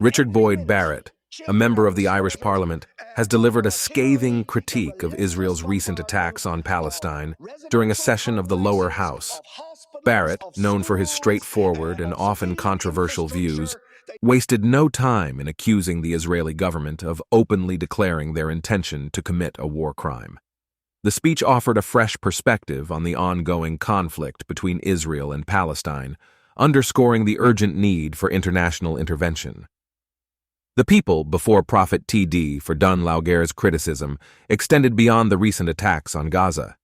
Richard Boyd Barrett, a member of the Irish Parliament, has delivered a scathing critique of Israel's recent attacks on Palestine during a session of the lower house. Barrett, known for his straightforward and often controversial views, wasted no time in accusing the Israeli government of openly declaring their intention to commit a war crime. The speech offered a fresh perspective on the ongoing conflict between Israel and Palestine, underscoring the urgent need for international intervention. The People before Prophet TD for Dunlauger's criticism extended beyond the recent attacks on Gaza.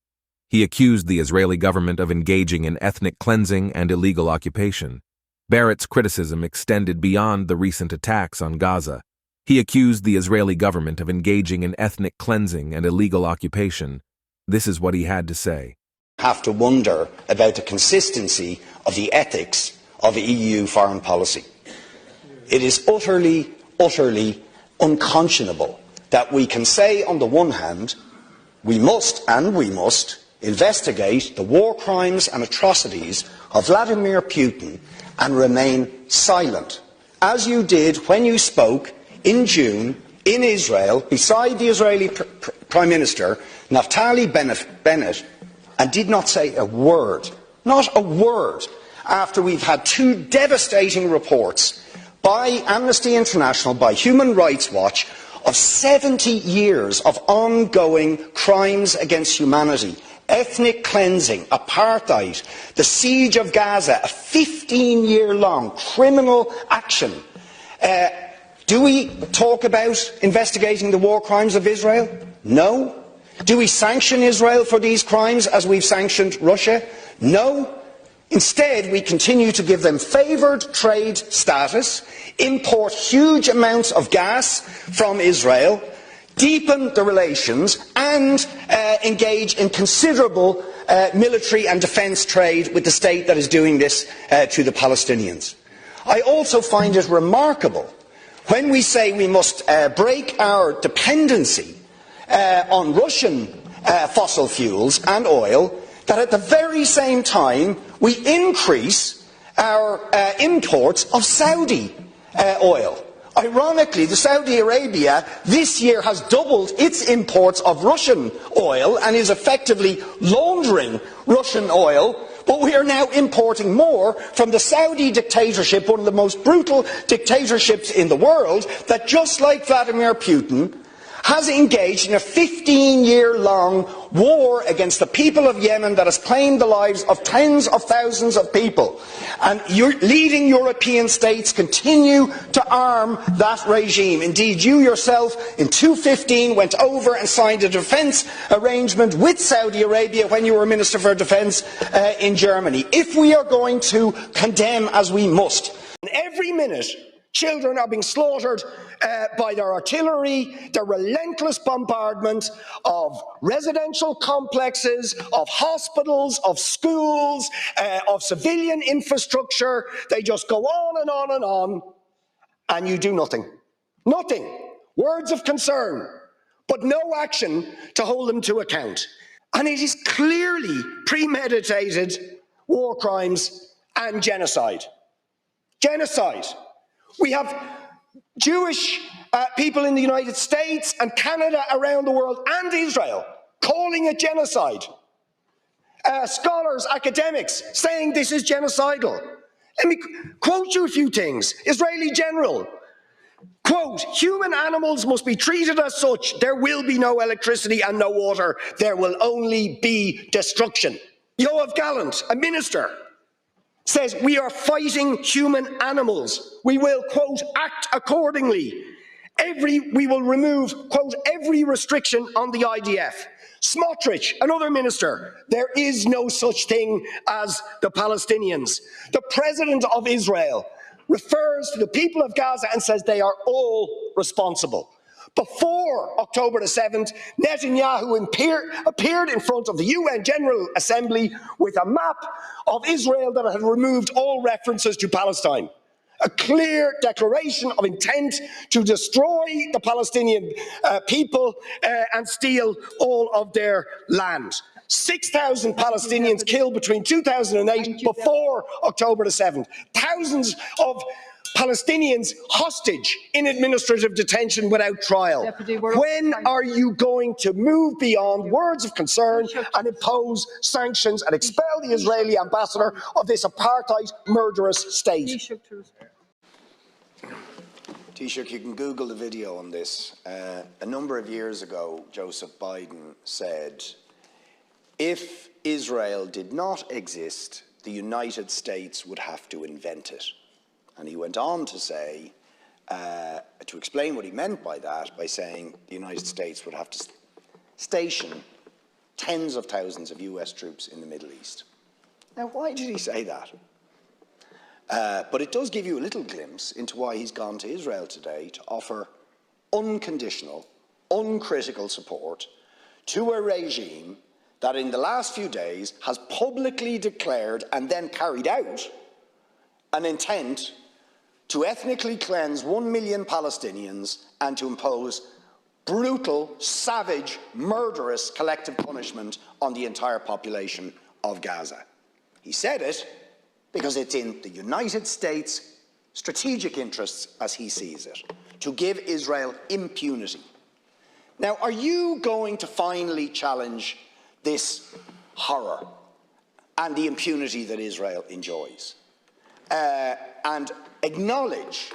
He accused the Israeli government of engaging in ethnic cleansing and illegal occupation. Barrett's criticism extended beyond the recent attacks on Gaza. He accused the Israeli government of engaging in ethnic cleansing and illegal occupation. This is what he had to say. Have to wonder about the consistency of the ethics of EU foreign policy. It is utterly unconscionable that we can say on the one hand, we must investigate the war crimes and atrocities of Vladimir Putin and remain silent, as you did when you spoke in June in Israel beside the Israeli Prime Minister Naftali Bennett and did not say a word, not a word, after we've had two devastating reports by Amnesty International, by Human Rights Watch, of 70 years of ongoing crimes against humanity, ethnic cleansing, apartheid, the siege of Gaza, a 15-year-long criminal action. Do we talk about investigating the war crimes of Israel? No. Do we sanction Israel for these crimes as we've sanctioned Russia? No. Instead, we continue to give them favoured trade status, import huge amounts of gas from Israel, deepen the relations and engage in considerable military and defence trade with the state that is doing this to the Palestinians. I also find it remarkable when we say we must break our dependency on Russian fossil fuels and oil, that at the very same time we increase our imports of Saudi oil. Ironically, Saudi Arabia this year has doubled its imports of Russian oil and is effectively laundering Russian oil, but we are now importing more from the Saudi dictatorship, one of the most brutal dictatorships in the world, that just like Vladimir Putin has engaged in a 15-year-long war against the people of Yemen that has claimed the lives of tens of thousands of people. And leading European states continue to arm that regime. Indeed, you yourself in 2015 went over and signed a defence arrangement with Saudi Arabia when you were Minister for Defence in Germany. If we are going to condemn, as we must, every minute children are being slaughtered by their artillery, the relentless bombardment of residential complexes, of hospitals, of schools, of civilian infrastructure. They just go on and on and on, and you do nothing. Nothing. Words of concern, but no action to hold them to account. And it is clearly premeditated war crimes and genocide. Genocide. We have Jewish people in the United States and Canada, around the world, and Israel calling it genocide. Scholars, academics saying this is genocidal. Let me quote you a few things. Israeli general, quote, "Human animals must be treated as such. There will be no electricity and no water. There will only be destruction." Yoav Gallant, a minister, says we are fighting human animals. We will, quote, "act accordingly. We will remove, quote, every restriction on the IDF." Smotrich, another minister, there is no such thing as the Palestinians. The president of Israel refers to the people of Gaza and says they are all responsible. Before October the 7th, Netanyahu appeared in front of the UN General Assembly with a map of Israel that had removed all references to Palestine. A clear declaration of intent to destroy the Palestinian people and steal all of their land. 6,000 Palestinians killed between 2008 before October the 7th. Thousands of Palestinians hostage in administrative detention without trial. When are you going to move beyond words of concern and impose sanctions and expel the Israeli ambassador of this apartheid murderous state? Taoiseach, you can Google the video on this. A number of years ago, Joseph Biden said, if Israel did not exist, the United States would have to invent it. And he went on to say, to explain what he meant by that, by saying the United States would have to station tens of thousands of US troops in the Middle East. Now, why did he say that? But it does give you a little glimpse into why he's gone to Israel today to offer unconditional, uncritical support to a regime that in the last few days has publicly declared and then carried out an intent to ethnically cleanse 1 million Palestinians and to impose brutal, savage, murderous collective punishment on the entire population of Gaza. He said it because it's in the United States' strategic interests, as he sees it, to give Israel impunity. Now, are you going to finally challenge this horror and the impunity that Israel enjoys? And acknowledge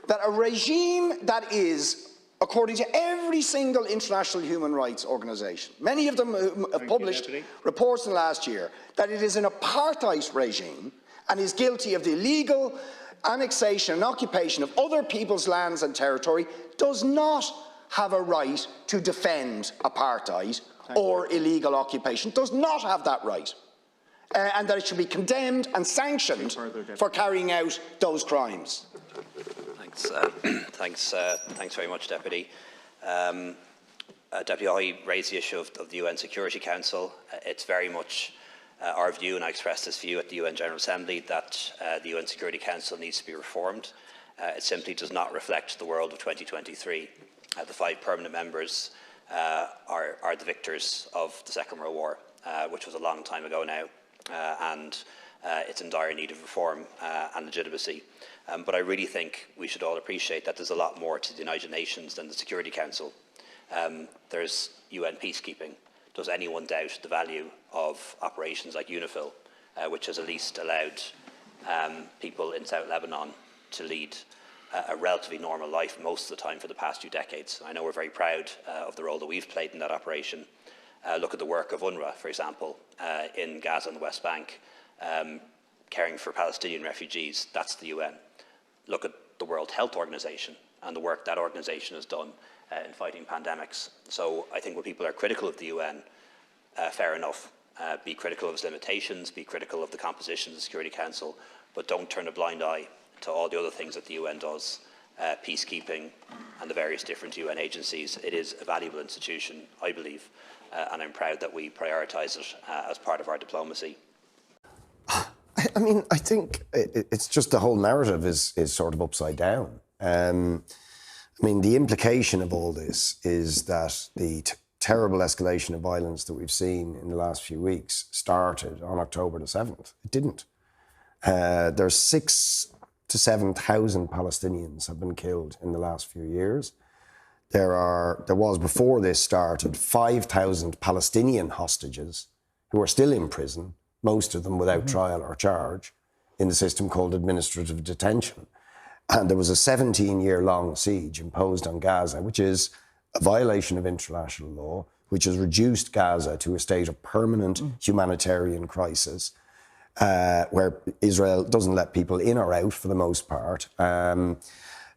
that a regime that is, according to every single international human rights organisation, many of them have published reports in the last year, that it is an apartheid regime and is guilty of the illegal annexation and occupation of other people's lands and territory, does not have a right to defend apartheid or illegal occupation, does not have that right. And that it should be condemned and sanctioned for carrying out those crimes. Thanks very much, Deputy. Deputy Hawley raised the issue of the UN Security Council. It's very much our view, and I expressed this view at the UN General Assembly, that the UN Security Council needs to be reformed. It simply does not reflect the world of 2023. The 5 permanent members are the victors of the Second World War, which was a long time ago now. And it's in dire need of reform and legitimacy. But I really think we should all appreciate that there's a lot more to the United Nations than the Security Council. There's UN peacekeeping. Does anyone doubt the value of operations like UNIFIL, which has at least allowed people in South Lebanon to lead a relatively normal life most of the time for the past few decades? I know we're very proud of the role that we've played in that operation. Look at the work of UNRWA, for example, in Gaza and the West Bank, caring for Palestinian refugees. That's the UN. Look at the World Health Organization and the work that organization has done in fighting pandemics. So I think when people are critical of the UN, fair enough. Be critical of its limitations, be critical of the composition of the Security Council, but don't turn a blind eye to all the other things that the UN does, peacekeeping and the various different UN agencies. It is a valuable institution, I believe, and I'm proud that we prioritise it as part of our diplomacy. I mean, I think it's just the whole narrative is sort of upside down. I mean, the implication of all this is that the terrible escalation of violence that we've seen in the last few weeks started on October the 7th. It didn't. There's 6,000 to 7,000 Palestinians have been killed in the last few years. There was, before this started, 5,000 Palestinian hostages who are still in prison, most of them without trial or charge, in the system called administrative detention. And there was a 17-year-long siege imposed on Gaza, which is a violation of international law, which has reduced Gaza to a state of permanent humanitarian crisis, where Israel doesn't let people in or out for the most part.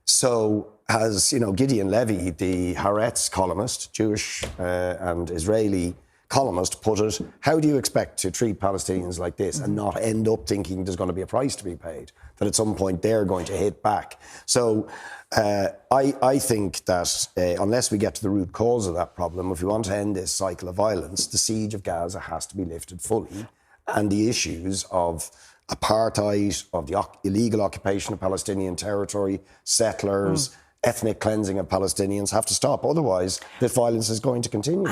So as, you know, Gideon Levy, the Haaretz columnist, Jewish and Israeli columnist, put it, how do you expect to treat Palestinians like this and not end up thinking there's going to be a price to be paid, that at some point they're going to hit back? So I think that unless we get to the root cause of that problem, if we want to end this cycle of violence, the siege of Gaza has to be lifted fully, and the issues of apartheid, of the illegal occupation of Palestinian territory, settlers, ethnic cleansing of Palestinians have to stop. Otherwise, this violence is going to continue.